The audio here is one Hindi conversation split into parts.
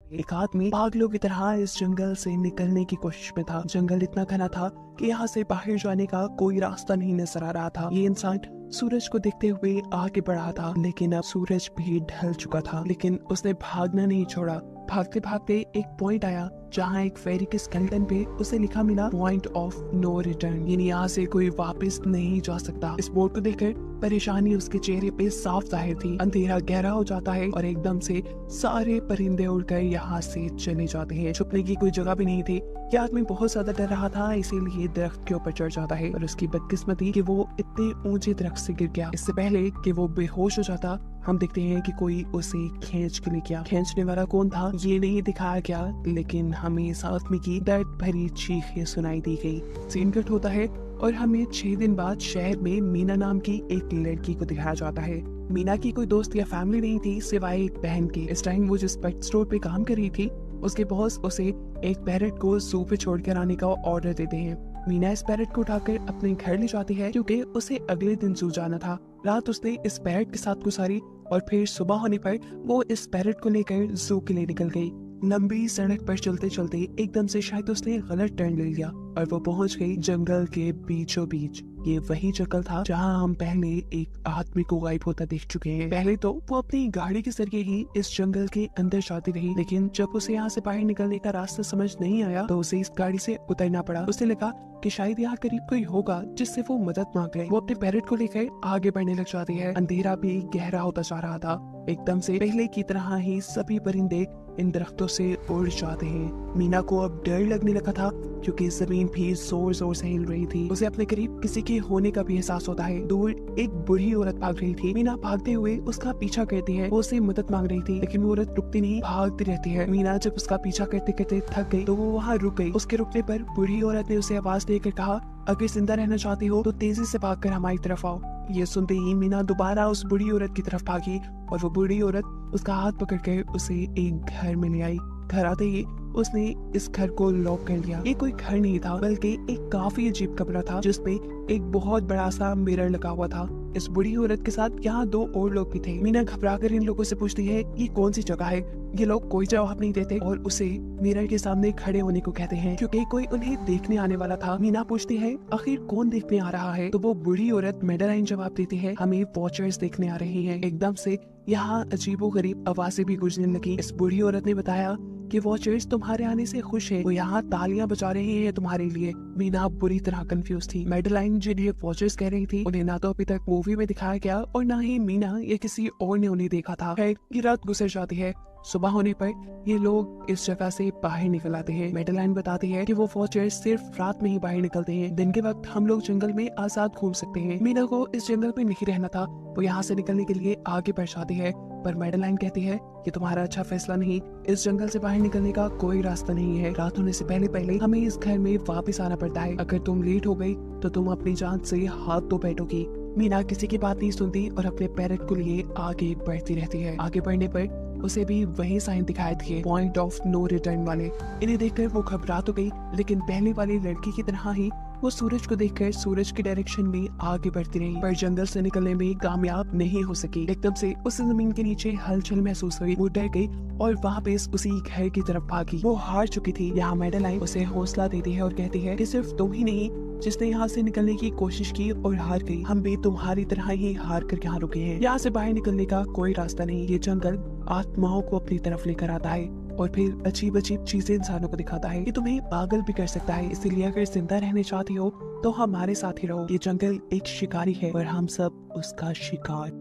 एक आदमी पागलों की तरह इस जंगल से निकलने की कोशिश में था। जंगल इतना घना था कि यहाँ से बाहर जाने का कोई रास्ता नहीं नजर आ रहा था। ये इंसान सूरज को देखते हुए आगे बढ़ा था, लेकिन अब सूरज भी ढल चुका था। लेकिन उसने भागना नहीं छोड़ा। भागते भागते एक पॉइंट आया जहाँ एक फेरी के स्केलेटन पे उसे लिखा मिला पॉइंट ऑफ नो रिटर्न, यानी यहाँ से कोई वापस नहीं जा सकता। इस बोर्ड को देखकर परेशानी उसके चेहरे पे साफ जाहिर थी। अंधेरा गहरा हो जाता है और एकदम से सारे परिंदे उड़कर यहाँ से चले जाते हैं। छुपने की कोई जगह भी नहीं थी। यह आदमी बहुत ज्यादा डर रहा था, इसीलिए दरख्त के ऊपर चढ़ जाता है और उसकी बदकिस्मती कि वो इतने ऊंचे दरख्त से गिर गया। इससे पहले कि वो बेहोश हो जाता, हम देखते हैं कि कोई उसे खींच के ले गया। खींचने वाला कौन था ये नहीं दिखाया गया, लेकिन हमें इस आदमी की दर्द भरी चीखें सुनाई दी गई। सीन कट होता है और हमें 6 दिन बाद शहर में मीना नाम की एक लड़की को दिखाया जाता है। मीना की कोई दोस्त या फैमिली नहीं थी सिवाय एक बहन के। इस टाइम वो जिस पेट स्टोर पे काम कर रही थी, उसके बॉस उसे एक पैरट को जू पे छोड़कर आने का ऑर्डर देते हैं। मीना इस पैरट को उठाकर अपने घर ले जाती है क्योंकि उसे अगले दिन जू जाना था। रात उसने इस पैरट के साथ गुजारी और फिर सुबह होने पर वो इस पैरट को लेकर जू के लिए निकल गई। लंबी सड़क पर चलते चलते एकदम से शायद उसने गलत टर्न ले लिया और वो पहुंच गई जंगल के बीचों बीच। ये वही जंगल था जहां हम पहले एक आदमी को गायब होता देख चुके हैं। पहले तो वो अपनी गाड़ी के जरिए ही इस जंगल के अंदर जाती रही, लेकिन जब उसे यहाँ से बाहर निकलने का रास्ता समझ नहीं आया तो उसे इस गाड़ी से उतरना पड़ा। उसे लगा कि शायद यहाँ करीब कोई होगा जिससे वो मदद मांग ले। वो अपने पैरट को लेकर आगे बढ़ने लग जाती है। अंधेरा भी गहरा होता जा रहा था। एकदम से पहले की तरह ही सभी परिंदे इन दरख्तों से उड़ जाते हैं। मीना को अब डर लगने लगा था क्योंकि जमीन भी जोर जोर से हिल रही थी। उसे अपने करीब किसी के होने का भी एहसास होता है। दूर एक बूढ़ी औरत भाग रही थी। मीना भागते हुए उसका पीछा करती है। वो उससे मदद मांग रही थी, लेकिन वो औरत रुकती नहीं, भागती रहती है। मीना जब उसका पीछा करते करते थक गई तो वो वहाँ रुक गई। उसके रुकने पर बूढ़ी औरत ने उसे आवाज देकर कहा, अगर जिंदा रहना चाहती हो तो तेजी से भागकर हमारी तरफ आओ। ये सुनते ही मीना दोबारा उस बूढ़ी औरत की तरफ भागी और वो बूढ़ी औरत उसका हाथ पकड़कर उसे एक घर में ले आई। घर आते ही उसने इस घर को लॉक कर लिया। ये कोई घर नहीं था बल्कि एक काफी अजीब कमरा था जिसपे एक बहुत बड़ा सा मिरर लगा हुआ था। इस बूढ़ी औरत के साथ यहाँ 2 और लोग भी थे। मीना घबराकर इन लोगों से पूछती है ये कौन सी जगह है। ये लोग कोई जवाब नहीं देते और उसे मिरर के सामने खड़े होने को कहते हैं क्योंकि कोई उन्हें देखने आने वाला था। मीना पूछती है आखिर कौन देखने आ रहा है, तो वो बूढ़ी औरत मेडेलाइन जवाब देती है हमें वॉचर्स देखने आ रहे हैं। एकदम से यहाँ अजीबोगरीब आवाजें भी गूंजने लगी। इस बूढ़ी औरत ने बताया कि वॉचर्स तुम्हारे आने से खुश है, वो यहाँ तालियां बजा रहे हैं तुम्हारे लिए। मीना बुरी तरह कंफ्यूज थी। मेडेलाइन जिन्हें वॉचर्स कह रही थी उन्हें ना तो अभी तक मूवी में दिखाया गया और ना ही मीना या किसी और ने उन्हें देखा था। ये रात गुजर जाती है। सुबह होने पर ये लोग इस जगह से बाहर निकल आते हैं। मेडेलाइन बताती है कि वो वॉचर्स सिर्फ रात में ही बाहर निकलते हैं, दिन के वक्त हम लोग जंगल में आजाद घूम सकते हैं। मीना को इस जंगल में नहीं रहना था। वो यहाँ से निकलने के लिए आगे बढ़ जाती है, पर मेडेलाइन कहती है कि तुम्हारा अच्छा फैसला नहीं, इस जंगल से बाहर निकलने का कोई रास्ता नहीं है। रात होने से पहले पहले हमें इस घर में वापस आना पड़ता है। अगर तुम लेट हो गई तो तुम अपनी जान से हाथ धो बैठोगी। मीना किसी की बात नहीं सुनती और अपने पैरट को लिए आगे बढ़ती रहती है। आगे बढ़ने पर उसे भी वही साइन दिखाए थे, पॉइंट ऑफ नो रिटर्न वाले। इन्हें देखकर वो घबरा तो गई, लेकिन पहले वाली लड़की की तरह ही वो सूरज को देखकर सूरज की डायरेक्शन में आगे बढ़ती रही, पर जंगल से निकलने में कामयाब नहीं हो सकी। एकदम से उसे जमीन के नीचे हलचल महसूस हुई। वो डर गई और वापस उसी घर की तरफ भागी। वो हार चुकी थी। यहाँ मेडेलाइन उसे हौसला देती है और कहती है कि सिर्फ तुम ही नहीं जिसने यहाँ से निकलने की कोशिश की और हार गई, हम भी तुम्हारी तरह ही हार कर यहाँ रुके हैं। यहाँ से बाहर निकलने का कोई रास्ता नहीं। ये जंगल आत्माओं को अपनी तरफ लेकर आता है और फिर अजीब अजीब चीजें इंसानों को दिखाता है। ये तुम्हें पागल भी कर सकता है, इसीलिए अगर जिंदा रहने चाहती हो तो हमारे साथ ही रहो। ये जंगल एक शिकारी है और हम सब उसका शिकार।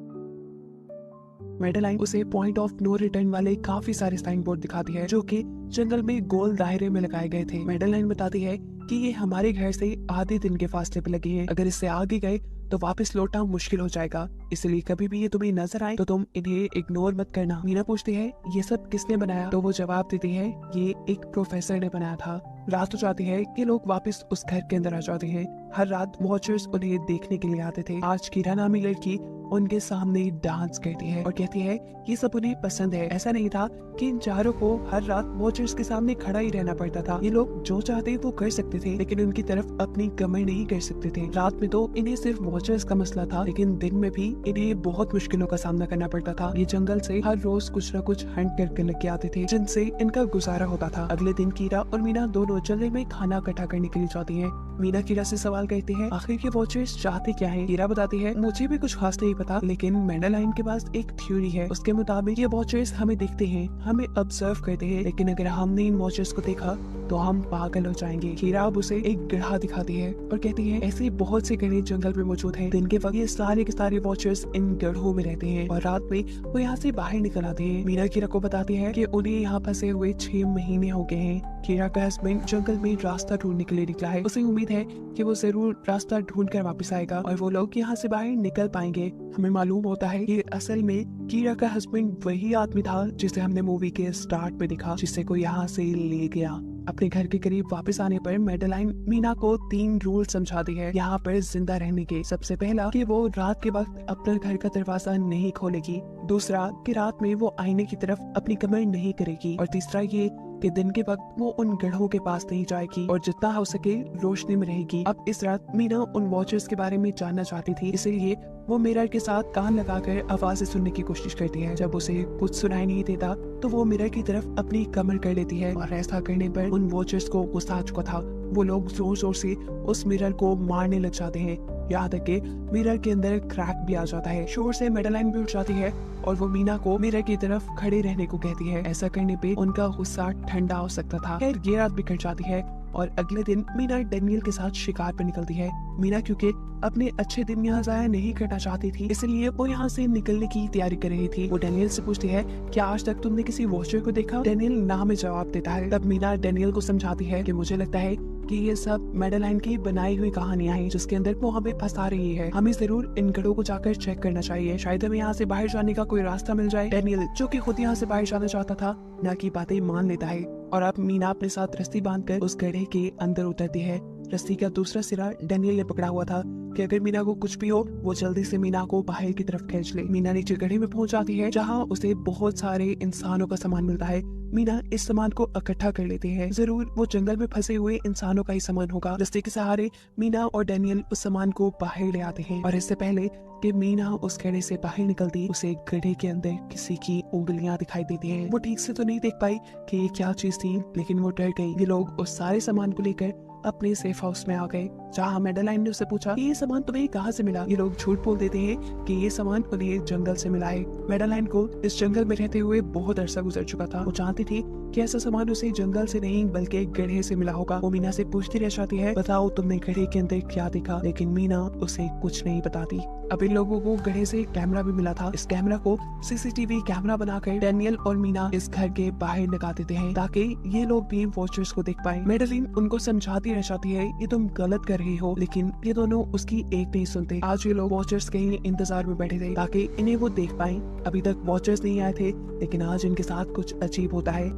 मेडेलाइन उसे पॉइंट ऑफ नो रिटर्न वाले काफी सारे साइन बोर्ड दिखाती है जो कि जंगल में गोल दायरे में लगाए गए थे। मेडेलाइन बताती है कि ये हमारे घर से आधे दिन के फासले पे लगे हैं। अगर इससे आगे गए तो वापस लौटना मुश्किल हो जाएगा, इसलिए कभी भी ये तुम्हें नजर आए तो तुम इन्हें इग्नोर मत करना। मीना पूछती है ये सब किसने बनाया, तो वो जवाब देती है ये एक प्रोफेसर ने बनाया था। रात हो जाती है कि लोग वापस उस घर के अंदर आ जाते हैं। हर रात वॉचर्स उन्हें देखने के लिए आते थे। आज कीरा नामी लड़की उनके सामने डांस करती है और कहती है ये सब उन्हें पसंद है। ऐसा नहीं था कि इन चारों को हर रात वॉचर्स के सामने खड़ा ही रहना पड़ता था। ये लोग जो चाहते वो कर सकते थे, लेकिन उनकी तरफ अपनी कमर नहीं कर सकते थे। रात में तो इन्हें सिर्फ वॉचर्स का मसला था, लेकिन दिन में भी इन्हें बहुत मुश्किलों का सामना करना पड़ता था। ये जंगल से हर रोज कुछ न कुछ हंट करके लेके आते थे, जिनसे इनका गुजारा होता था। अगले दिन कीरा और मीना दोनों जंगल में खाना इकट्ठा करने के लिए जाती है। मीना कीरा से सवाल करती है आखिर ये वॉचर्स चाहते क्या है। कीरा बताती है मुझे भी कुछ खास नहीं पता, लेकिन मैडेलाइन के पास एक थ्योरी है। उसके मुताबिक ये वॉचर्स हमें देखते हैं, हमें ऑब्जर्व करते हैं, लेकिन अगर हमने इन वॉचर्स को देखा तो हम पागल हो जाएंगे। कीरा अब उसे एक गधा दिखाती है और कहती है ऐसे बहुत से गधे जंगल में मौजूद हैं। दिन के वक्त ये सारे के सारे वॉचर्स इन गढ़ों में रहते हैं और रात में वो यहाँ से बाहर निकल आते हैं। मीना कीरा को बताती है कि उन्हें यहाँ फंसे हुए 6 महीने हो गए हैं। कीरा का हस्बैंड जंगल में रास्ता ढूंढने के लिए निकला है। उसे उम्मीद है कि वो जरूर रास्ता ढूंढ कर वापस आएगा और वो लोग यहाँ से बाहर निकल पाएंगे। हमें मालूम होता है कि असल में कीरा का हस्बैंड वही आदमी था जिसे हमने मूवी के स्टार्ट में दिखा, जिससे को यहाँ से ले गया। अपने घर के करीब वापस आने पर मैडेलाइन मीना को 3 रूल समझाती है यहाँ पर जिंदा रहने के। सबसे पहला कि वो रात के वक्त अपने घर का दरवाजा नहीं खोलेगी। दूसरा कि रात में वो आईने की तरफ अपनी कमर नहीं करेगी। और तीसरा ये कि दिन के वक्त वो उन गढ़ों के पास नहीं जाएगी और जितना हो सके रोशनी में रहेगी। अब इस रात मीना उन वॉचर्स के बारे में जानना चाहती थी, इसलिए वो मिरर के साथ कान लगाकर आवाजें सुनने की कोशिश करती है। जब उसे कुछ सुनाई नहीं देता तो वो मिरर की तरफ अपनी कमर कर लेती है और ऐसा करने पर उन वॉचर्स को गुस्सा आ चुका था। वो लोग जोर जोर से उस मिरर को मारने लग जाते हैं, यहाँ तक कि मिरर के अंदर क्रैक भी आ जाता है। शोर से मैडेलाइन भी उठ जाती है और वो मीना को मिरर की तरफ खड़े रहने को कहती है। ऐसा करने पे उनका गुस्सा ठंडा हो सकता था। खैर ये रात भी कट जाती है और अगले दिन मीना डेनियल के साथ शिकार पर निकलती है। मीना क्योंकि अपने अच्छे दिन यहाँ जाया नहीं करना चाहती थी, इसलिए वो यहाँ से निकलने की तैयारी कर रही थी। वो डेनियल से पूछती है क्या आज तक तुमने किसी वॉचर को देखा। डेनियल ना में जवाब देता है। तब मीना डेनियल को समझाती है कि मुझे लगता है कि ये सब मैडेलाइन की बनाई हुई कहानियां हैं, जिसके अंदर वो हमें फंसा रही है। हमें जरूर इन गढ़ों को जाकर चेक करना चाहिए, शायद हमें यहाँ से बाहर जाने का कोई रास्ता मिल जाए। डेनियल जो कि खुद यहाँ से बाहर जाना चाहता था, ना की बातें मान लेता है और अब मीना अपने साथ रस्सी बांधकर उस गड्ढे के अंदर उतरती है। रस्सी का दूसरा सिरा डेनियल ने पकड़ा हुआ था कि अगर मीना को कुछ भी हो वो जल्दी से मीना को बाहर की तरफ खींच ले। मीना नीचे गड्ढे में पहुंच जाती है, जहां उसे बहुत सारे इंसानों का सामान मिलता है। मीना इस सामान को इकट्ठा कर लेती है। जरूर वो जंगल में फंसे हुए इंसानों का ही सामान होगा। रस्सी के सहारे मीना और डेनियल उस सामान को बाहर ले आते हैं और इससे पहले कि मीना उस गड्ढे से बाहर निकलती, उसे गड्ढे के अंदर किसी की उंगलियां दिखाई देती हैं। वो ठीक से तो नहीं देख पाई कि ये क्या चीज थी, लेकिन वो डर गई। ये लोग उस सारे सामान को लेकर अपने सेफ हाउस में आ गए, जहाँ मैडेलाइन ने उससे पूछा ये सामान तुम्हें कहाँ से मिला। ये लोग झूठ बोल देते हैं कि ये सामान उन्हें जंगल से मिला है। मैडेलाइन को इस जंगल में रहते हुए बहुत अरसा गुजर चुका था। वो जानती थी कि ऐसा सामान उसे जंगल से नहीं बल्कि गड्ढे से मिला होगा। वो मीना से पूछती रह जाती है बताओ तुमने गड्ढे के अंदर क्या देखा, लेकिन मीना उसे कुछ नहीं बताती। अब इन लोगों को गड्ढे से कैमरा भी मिला था। इस कैमरा को सीसीटीवी कैमरा बनाकर डेनियल और मीना इस घर के बाहर लगा देते हैं ताकि ये लोग भी वॉचर्स को देख पाए। मैडेलाइन उनको समझाती रह जाती है ये तुम गलत कर रही हो, लेकिन ये दोनों उसकी एक नहीं सुनते। आज ये लोग वॉचर्स के ही इंतजार में बैठे थे ताकि इन्हें वो देख पाए। अभी तक वॉचर्स नहीं आए थे, लेकिन आज इनके साथ कुछ अजीब होता है।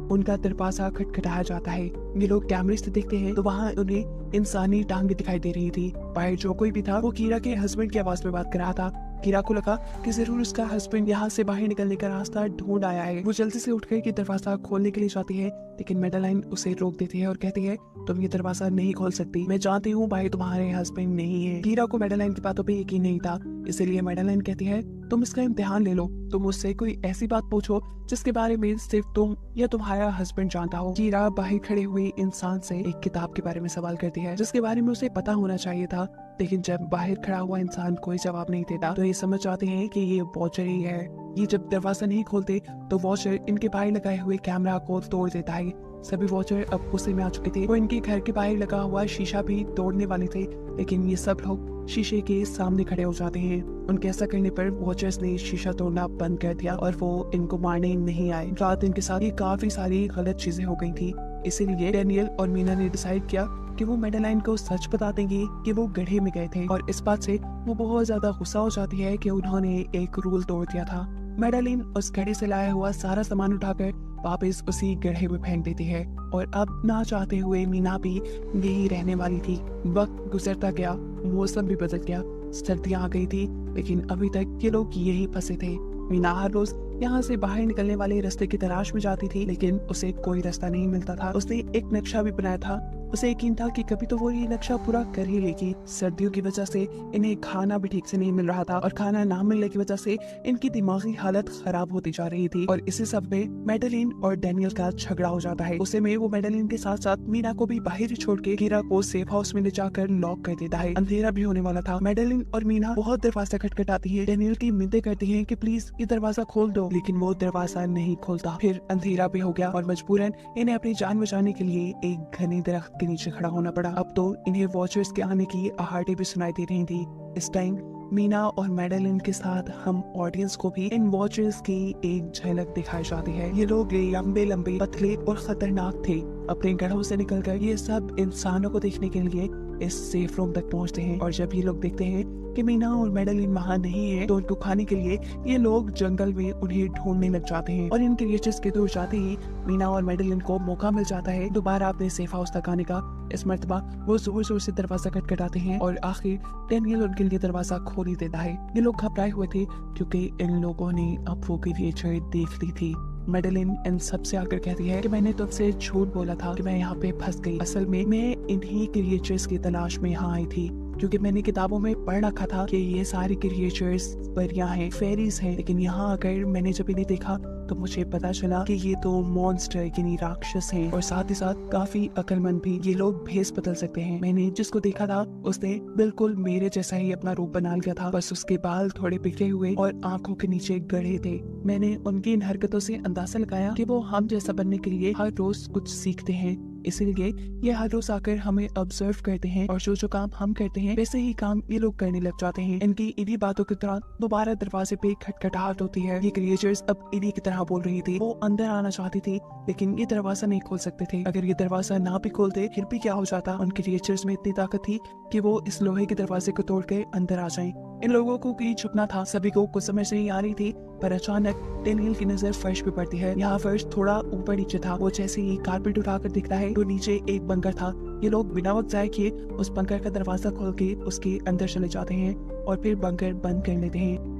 उनका दरवाजा खटखटाया जाता है। ये लोग कैमरे से देखते हैं तो वहाँ उन्हें इंसानी टांगे दिखाई दे रही थी। बाहर जो कोई भी था वो कीरा के हस्बैंड की आवाज में बात कर रहा था। कीरा को लगा कि जरूर उसका हस्बैंड यहाँ से बाहर निकलने का रास्ता ढूंढ आया है। वो जल्दी से उठकर के दरवाजा खोलने के लिए जाती है, लेकिन मैडेलाइन उसे रोक देती है और कहती है तुम ये दरवाजा नहीं खोल सकती, मैं जानती हूँ भाई तुम्हारे हस्बैंड नहीं है। कीरा को मैडेलाइन की बातों पे यकीन नहीं था, इसीलिए मैडेलाइन कहती है तुम इसका इम्तिहान ले लो, तुम मुझसे कोई ऐसी बात पूछो जिसके बारे में सिर्फ तुम या तुम्हारा हस्बैंड जानता हो। कीरा बाहर खड़े हुए इंसान से एक किताब के बारे में सवाल करती है जिसके बारे में उसे पता होना चाहिए था, लेकिन जब बाहर खड़ा हुआ इंसान कोई जवाब नहीं देता तो ये समझ जाते हैं कि ये वॉचर ही है। ये जब दरवाजा नहीं खोलते तो वॉचर इनके बाहर लगाए हुए कैमरा को तोड़ देता है। सभी वॉचर अब गुस्से में आ चुके थे। वो इनके घर के बाहर लगा हुआ शीशा भी तोड़ने वाले थे, लेकिन ये सब लोग शीशे के सामने खड़े हो जाते हैं। उनके ऐसा करने पर वॉचर्स ने शीशा तोड़ना बंद कर दिया और वो इनको मारने नहीं आए। रात इनके साथ ये काफी सारी गलत चीजें हो गई थी, इसीलिए डेनियल और मीना ने डिसाइड किया कि वो मैडेलाइन को सच बता देंगे कि वो गड्ढे में गए थे। और इस बात से वो बहुत ज्यादा गुस्सा हो जाती है कि उन्होंने एक रूल तोड़ दिया था। मैडेलाइन उस गड्ढे से लाया हुआ सारा सामान उठाकर वापस उसी गड्ढे में फेंक देती है और अब ना चाहते हुए मीना भी यही रहने वाली थी। वक्त गुजरता गया, मौसम भी बदल गया सर्दियां आ गई थी, लेकिन अभी तक ये लोग यही फंसे थे। मीना हर रोज यहाँ से बाहर निकलने वाले रास्ते की तलाश में जाती थी, लेकिन उसे कोई रास्ता नहीं मिलता था। उसने एक नक्शा भी बनाया था। उसे यकीन था कि कभी तो वो ये नक्शा पूरा कर ही लेगी। सर्दियों की वजह से इन्हें खाना भी ठीक से नहीं मिल रहा था, और खाना ना मिलने की वजह से इनकी दिमागी हालत खराब होती जा रही थी। और इसी सब में मेडेलिन और डैनियल का झगड़ा हो जाता है। उसे में वो मेडेलिन के साथ साथ मीना को भी बाहर ही छोड़ के कीरा को सेफ हाउस में ले जाकर लॉक कर देता है। अंधेरा भी होने वाला था। मेडेलिन और मीना बहुत दरवाजा खटखटाती है। डैनियल की मिन्नतें करती है कि प्लीज ये दरवाजा खोल दो, लेकिन वो दरवाजा नहीं खोलता। फिर अंधेरा भी हो गया और मजबूरन इन्हें अपनी जान बचाने के लिए एक घने दरख्त के नीचे खड़ा होना पड़ा। अब तो इन्हें वॉचर्स के आने की आहटें भी सुनाई दे रही थी। इस टाइम मीना और मेडेलिन के साथ हम ऑडियंस को भी इन वॉचर्स की एक झलक दिखाई जाती है। ये लोग लंबे लंबे, पतले और खतरनाक थे। अपने गढ़ों से निकलकर ये सब इंसानों को देखने के लिए इस सेफ रूम तक पहुंचते हैं। और जब ये लोग देखते हैं कि मीना और मेडेलिन वहाँ नहीं है, तो उनको खाने के लिए ये लोग जंगल में उन्हें ढूंढने लग जाते हैं। और इन क्रिएचर्स के दूर जाते ही मीना और मेडेलिन को मौका मिल जाता है दोबारा अपने सेफ हाउस तक आने का। इस मर्तबा वो जोर जोर से दरवाजा खटखटाते हैं और आखिर डैनियल उनके लिए दरवाजा खोल ही देता है। ये लोग घबराए हुए थे क्योंकि इन लोगों ने अब वो क्रिएचर देख ली थी। मेडेलिन इन सब से आकर कहती है कि मैंने तुमसे झूठ बोला था कि मैं यहाँ पे फंस गई। असल में मैं इन्हीं क्रिएचर्स की तलाश में यहाँ आई थी, क्योंकि मैंने किताबों में पढ़ रखा था कि ये सारी क्रिएचर्स परियां हैं, फेरीज हैं। लेकिन यहाँ आकर मैंने जब इन्हें देखा तो मुझे पता चला कि ये तो मॉन्स्टर यानी राक्षस हैं, और साथ ही साथ काफी अक्लमंद भी। ये लोग भेस बदल सकते हैं। मैंने जिसको देखा था उसने बिल्कुल मेरे जैसा ही अपना रूप बना लिया था, बस उसके बाल थोड़े बिखरे हुए और आंखों के नीचे गड़े थे। मैंने उनकी इन हरकतों से अंदाजा लगाया कि वो हम जैसा बनने के लिए हर रोज कुछ सीखते हैं, इसीलिए ये हर रोज आकर हमें ऑब्जर्व करते हैं, और जो जो काम हम करते हैं वैसे ही काम ये लोग करने लग जाते हैं। इनकी इन्हीं बातों के दौरान दोबारा दरवाजे पे खटखटाहट होती है। ये क्रिएचर्स अब इन्हीं की तरह बोल रही थी। वो अंदर आना चाहती थी, लेकिन ये दरवाजा नहीं खोल सकते थे। अगर ये दरवाजा ना भी खोलते फिर भी क्या हो जाता। उन क्रिएचर्स में इतनी ताकत थी कि वो इस लोहे के दरवाजे को तोड़ के अंदर आ जाएं। इन लोगों को कहीं छुपना था। सभी को कुछ समझ नहीं आ रही थी, पर अचानक डैनियल की नजर फर्श पे पड़ती है। यहाँ फर्श थोड़ा ऊपर नीचे था। वो जैसे ही कारपेट उठाकर दिखता है तो नीचे एक बंकर था। ये लोग बिना वक्त जाए किए उस बंकर का दरवाजा खोल के उसके अंदर चले जाते हैं और फिर बंकर बंद कर लेते हैं।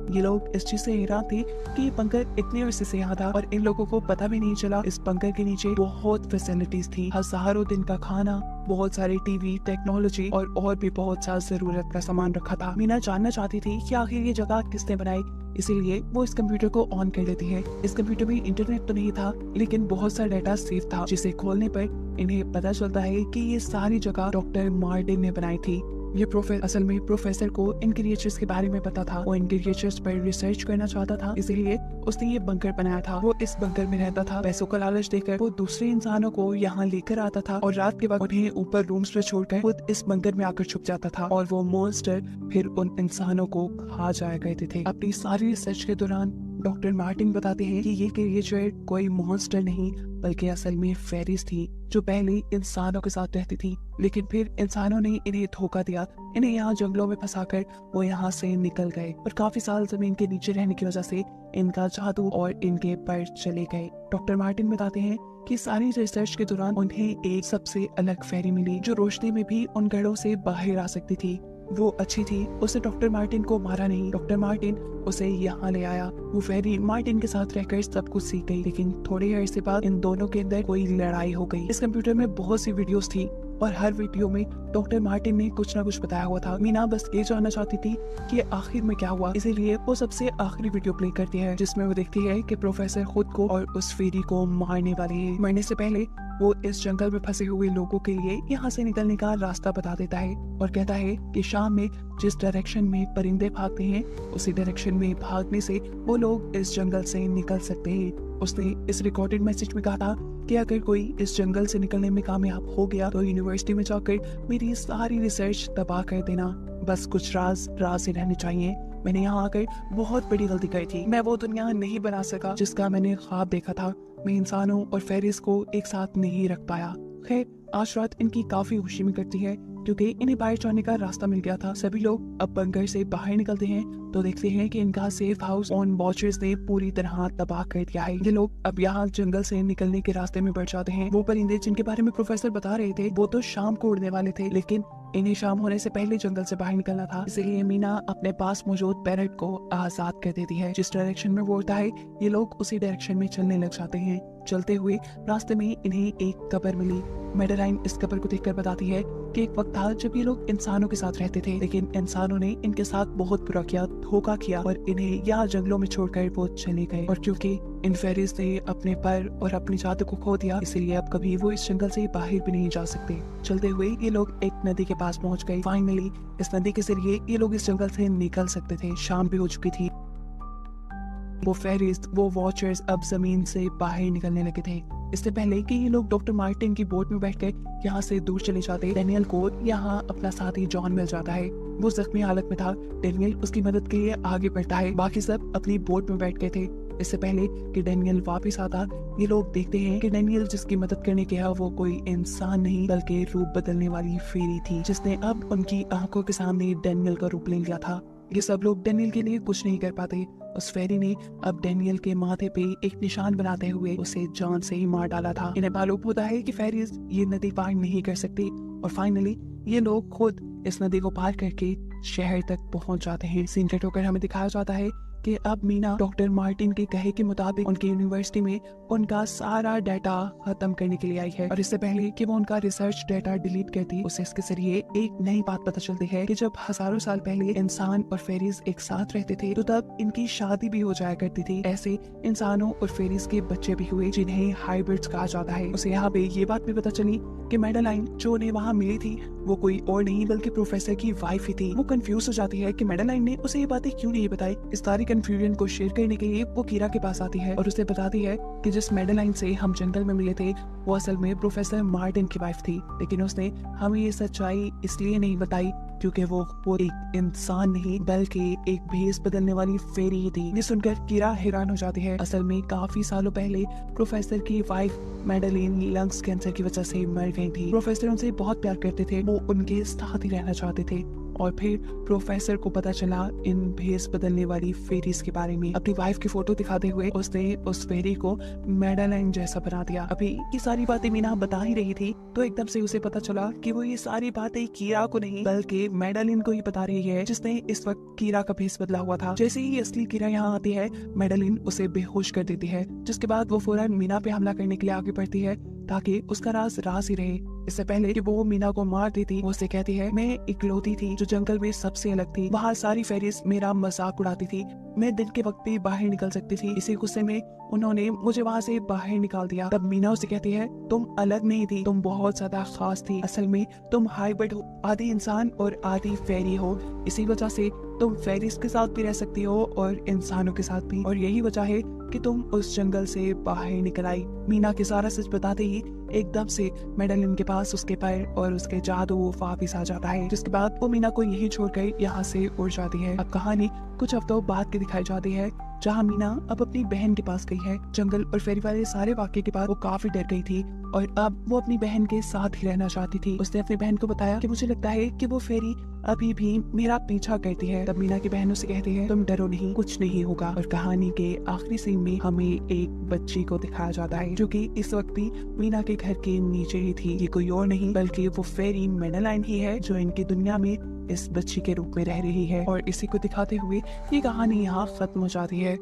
ये लोग इस चीज से हैरान थे कि ये बंकर इतने अरसे से यहाँ था और इन लोगों को पता भी नहीं चला। इस बंकर के नीचे बहुत फैसिलिटीज थी, हजारों दिन का खाना, बहुत सारे टीवी, टेक्नोलॉजी और भी बहुत सा जरूरत का सामान रखा था। मीना जानना चाहती थी कि आखिर ये जगह किसने बनाई, इसीलिए वो इस कंप्यूटर को ऑन कर लेती है। इस कंप्यूटर में इंटरनेट तो नहीं था, लेकिन बहुत सारा डाटा सेव था, जिसे खोलने पर इन्हें पता चलता है कि ये सारी जगह डॉक्टर मार्टिन ने बनाई थी। ये असल में प्रोफेसर को इन क्रिएचर्स के बारे में पता था। वो इन क्रिएचर्स पर रिसर्च करना चाहता था, इसलिए उसने ये बंकर बनाया था। वो इस बंकर में रहता था। पैसों का लालच देकर वो दूसरे इंसानों को यहाँ लेकर आता था और रात के वक्त उन्हें ऊपर रूम्स में छोड़कर खुद इस बंकर में आकर छुप जाता था, और वो मॉन्स्टर फिर उन इंसानों को खा जाया करते थे। अपनी सारी रिसर्च के दौरान डॉक्टर मार्टिन बताते हैं कि ये क्रिएचर कोई मॉन्स्टर नहीं, बल्कि असल में फेरीज थी, जो पहले इंसानों के साथ रहती थी, लेकिन फिर इंसानों ने इन्हें धोखा दिया। इन्हें यहाँ जंगलों में फंसाकर वो यहाँ से निकल गए और काफी साल जमीन के नीचे रहने की वजह से इनका जादू और इनके पर चले गए। डॉक्टर मार्टिन बताते हैं कि सारी रिसर्च के दौरान उन्हें एक सबसे अलग फेरी मिली, जो रोशनी में भी उन गढ़ों से बाहर आ सकती थी। वो अच्छी थी, उसे डॉक्टर मार्टिन को मारा नहीं। डॉक्टर मार्टिन उसे यहाँ ले आया। वो फेरी मार्टिन के साथ रहकर सब कुछ सीख गई, लेकिन थोड़े अरसे बाद इन दोनों के अंदर कोई लड़ाई हो गई। इस कंप्यूटर में बहुत सी वीडियोस थी और हर वीडियो में डॉक्टर मार्टिन ने कुछ ना कुछ बताया हुआ था। मीना बस ये जानना चाहती थी कि आखिर में क्या हुआ, इसीलिए वो सबसे आखिरी वीडियो प्ले करती है, जिसमें वो देखती है कि प्रोफेसर खुद को और उस फेरी को मारने वाले है। मरने से पहले वो इस जंगल में फंसे हुए लोगों के लिए यहाँ से निकलने का रास्ता बता देता है और कहता है कि शाम में जिस डायरेक्शन में परिंदे भागते हैं, उसी डायरेक्शन में भागने से वो लोग इस जंगल से निकल सकते हैं। उसने इस रिकॉर्डेड मैसेज में कहा था कि अगर कोई इस जंगल से निकलने में कामयाब हो गया तो यूनिवर्सिटी में जाकर मेरी सारी रिसर्च तबाह कर देना। बस कुछ राज ही रहने चाहिए। मैंने यहाँ आकर बहुत बड़ी गलती की थी। मैं वो दुनिया नहीं बना सका जिसका मैंने ख्वाब देखा था। मैं इंसानों और फेरिस को एक साथ नहीं रख पाया। खैर, आज रात इनकी काफी खुशी में करती है क्योंकि इन्हें बाहर जाने का रास्ता मिल गया था। सभी लोग अब बंकर से बाहर निकलते हैं तो देखते हैं कि इनका सेफ हाउस ऑन वॉचर्स ने पूरी तरह तबाह कर दिया है। ये लोग अब यहाँ जंगल से निकलने के रास्ते में बढ़ जाते हैं। वो परिंदे जिनके बारे में प्रोफेसर बता रहे थे वो तो शाम को उड़ने वाले थे, लेकिन इन्हें शाम होने से पहले जंगल से बाहर निकलना था। इसलिए मीना अपने पास मौजूद पैरट को आजाद कर देती है। जिस डायरेक्शन में वो उड़ता है ये लोग उसी डायरेक्शन में चलने लग जाते हैं। चलते हुए रास्ते में इन्हें एक कब्र मिली। मैडेलाइन इस कब्र को देखकर बताती है कि एक वक्त था जब ये लोग इंसानों के साथ रहते थे, लेकिन इंसानों ने इनके साथ बहुत बुरा किया, धोखा किया और इन्हें यहाँ जंगलों में छोड़कर वो चले गए। और क्योंकि इन फेरीज ने अपने पर और अपनी जात को खो दिया, इसलिए अब कभी वो इस जंगल से बाहर भी नहीं जा सकते। चलते हुए ये लोग एक नदी के पास पहुंच गए। फाइनली इस नदी के जरिए ये लोग इस जंगल से निकल सकते थे। शाम भी हो चुकी थी। वो फेरीज, वो वॉचर्स अब जमीन से बाहर निकलने लगे थे। इससे पहले कि ये लोग डॉक्टर मार्टिन की बोट में बैठकर यहाँ से दूर चले जाते, डेनियल को यहाँ अपना साथी जॉन मिल जाता है। वो जख्मी हालत में था। डेनियल उसकी मदद के लिए आगे बढ़ता है। बाकी सब अपनी बोट में बैठ गए थे। इससे पहले कि डेनियल वापस आता, ये लोग देखते हैं कि डेनियल जिसकी मदद करने गया वो कोई इंसान नहीं बल्कि रूप बदलने वाली फेरी थी, जिसने अब उनकी आंखों के सामने डेनियल का रूप ले लिया था। ये सब लोग डेनियल के लिए कुछ नहीं कर पाते। उस फेरी ने अब डेनियल के माथे पे एक निशान बनाते हुए उसे जान से ही मार डाला था। इन्हें मालूम होता है कि फेरीज ये नदी पार नहीं कर सकती और फाइनली ये लोग खुद इस नदी को पार करके शहर तक पहुंच जाते हैं। सीन कट होकर हमें दिखाया जाता है कि अब मीना डॉक्टर मार्टिन के कहे के मुताबिक उनकी यूनिवर्सिटी में उनका सारा डाटा खत्म करने के लिए आई है। और इससे पहले कि वो उनका रिसर्च डाटा डिलीट करती, उसे इसके जरिए एक नई बात पता चलती है कि जब हजारों साल पहले इंसान और फेरीज एक साथ रहते थे तो तब इनकी शादी भी हो जाया करती थी। ऐसे इंसानों और फेरीज के बच्चे भी हुए जिन्हें हाइब्रिड्स कहा जाता है। उसे यहाँ पे ये बात भी पता चली कि मैडेलाइन जो उन्हें वहाँ मिली थी वो कोई और नहीं बल्कि प्रोफेसर की वाइफ ही थी। वो कंफ्यूज हो जाती है कि मैडेलाइन ने उसे ये बातें क्यों नहीं बताई। इस सारी कंफ्यूजन को शेयर करने के लिए वो कीरा के पास आती है और उसे बताती है कि जिस मैडेलाइन से हम जंगल में मिले थे वो असल में प्रोफेसर मार्टिन की वाइफ थी, लेकिन उसने हमें ये सच्चाई इसलिए नहीं बताई क्योंकि वो एक इंसान नहीं बल्कि एक भेस बदलने वाली फेरी ही थी। ये सुनकर कीरा हैरान हो जाती है। असल में काफी सालों पहले प्रोफेसर की वाइफ मैडेलिन लंग्स कैंसर की वजह से मर गई थी। प्रोफेसर उनसे बहुत प्यार करते थे, वो उनके साथ ही रहना चाहते थे। और फिर प्रोफेसर को पता चला इन भेस बदलने वाली फेरीज के बारे में। अपनी वाइफ की फोटो दिखाते हुए उसने उस फेरी को मैडेलाइन जैसा बना दिया। अभी ये सारी बातें मीना बता ही रही थी तो एकदम से उसे पता चला कि वो ये सारी बातें कीरा को नहीं बल्कि मैडेलिन को ही बता रही है, जिसने इस वक्त कीरा का भेस बदला हुआ था। जैसे ही असली कीरा यहाँ आती है मैडेलिन उसे बेहोश कर देती है, जिसके बाद वो फौरन मीना पे हमला करने के लिए आगे बढ़ती है ताकि उसका राज ही रहे। इससे पहले कि वो मीना को मार देती वो उसे कहती है, मैं इकलौती थी जो जंगल में सबसे अलग थी। वहाँ सारी फेरीज मेरा मजाक उड़ाती थी। मैं दिन के वक्त भी बाहर निकल सकती थी। इसी गुस्से में उन्होंने मुझे वहाँ से बाहर निकाल दिया। तब मीना उसे कहती है, तुम अलग नहीं थी, तुम बहुत ज्यादा खास थी। असल में तुम हाइब्रिड हो, आधी इंसान और आधी फेरी हो। इसी वजह से तुम फेरीज के साथ भी रह सकती हो और इंसानों के साथ भी। और यही वजह है कि तुम उस जंगल से बाहर निकल आई। मीना के सारा सच बताते ही एकदम से मैडेलिन के पास उसके पैर और उसके जादू वापिस आ जाता है, जिसके बाद वो मीना को यही छोड़कर यहाँ से उड़ जाती है। अब कहानी कुछ हफ्तों बाद की दिखाई जाती है जहाँ मीना अब अपनी बहन के पास गई है। जंगल और फेरी वाले सारे वाक्य के बाद वो काफी डर गई थी और अब वो अपनी बहन के साथ ही रहना चाहती थी। उसने अपनी बहन को बताया कि मुझे लगता है कि वो फेरी अभी भी मेरा पीछा करती है। तब मीना की बहन उसे कहती है, तुम डरो नहीं, कुछ नहीं होगा। और कहानी के आखिरी सीन में हमें एक बच्ची को दिखाया जाता है जो कि इस वक्त भी मीना के घर के नीचे ही थी। ये कोई और नहीं बल्कि वो फेरी मैडेलाइन ही है जो इनकी दुनिया में इस बच्ची के रूप में रह रही है। और इसी को दिखाते हुए ये कहानी यहाँ खत्म हो जाती है।